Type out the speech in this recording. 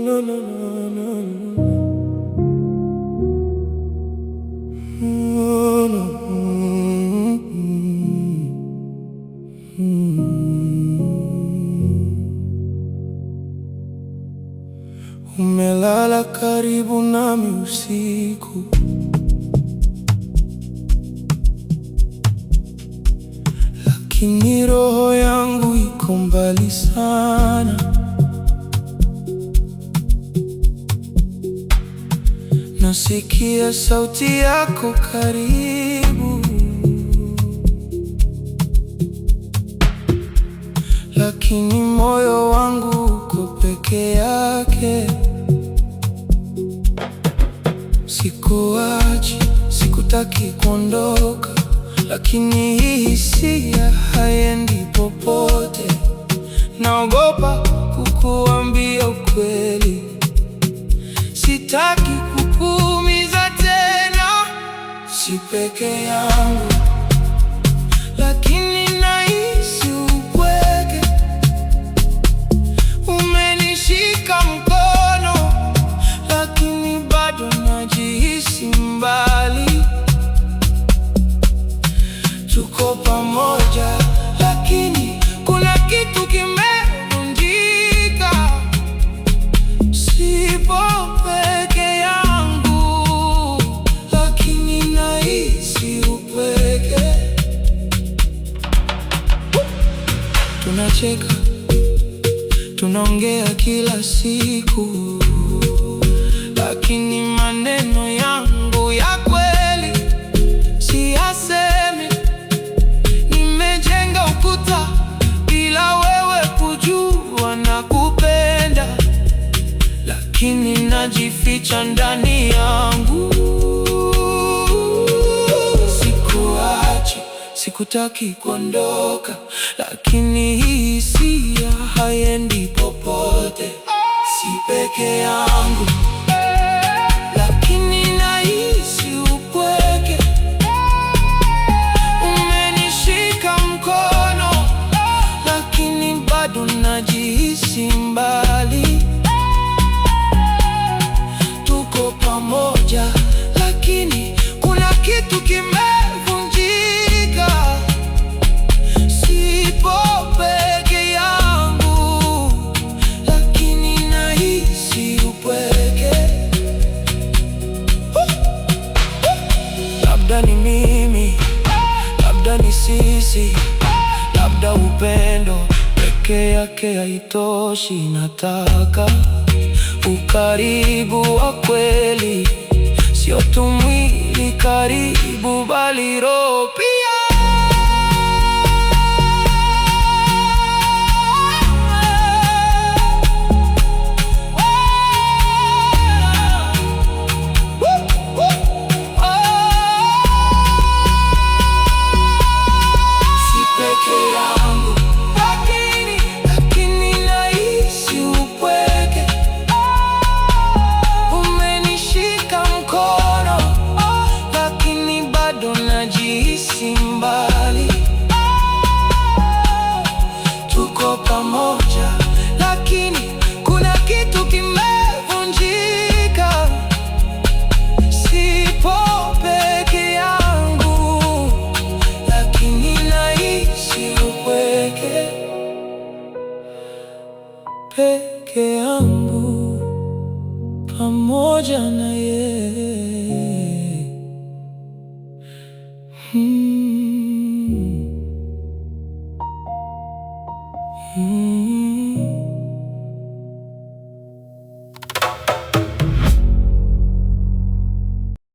na, na, na, na. Umelala karibu nami usiku, lakini roho yangu iko mbali sana. Nasikia sauti yako karibu, lakini moyo wangu uko peke yake. Sikuachi, sikutaki kuondoka, lakini hii hisia haiendi popote. Naogopa kukuambia ukweli, sitaki kukuumiza tena. Si peke yangu, lakini nahisi upweke. Umenishika mkono, lakini bado najihisi mbali. Tuko pamoja, lakini kuna kitu kimevunjika. Sipo peke yangu, lakini nahisi upweke. Tunacheka, tunaongea kila siku, lakini maneno yangu ya kweli siyasemi. Nimejenga ukuta bila wewe kujua nakupenda, lakini najificha ndani yangu. Sikuachi, sikutaki kuondoka, lakini hii hisia haiendi popote. Si peke yangu, lakini nahisi upweke. Umenishika mkono, lakini bado najihisi mbali. Tuko pamoja, lakini kuna kitu kimevunjika. Sipo peke yangu, lakini nahisi upweke. Labda ni mimi, labda ni sisi, labda upendo peke yake haitoshi. Nataka ukaribu wa kweli, sio tu mwili karibu, bali roho pia. Tuko pamoja, lakini kuna kitu kimevunjika. Sipo peke yangu, lakini nahisi upweke. Peke yangu pamoja na yeye.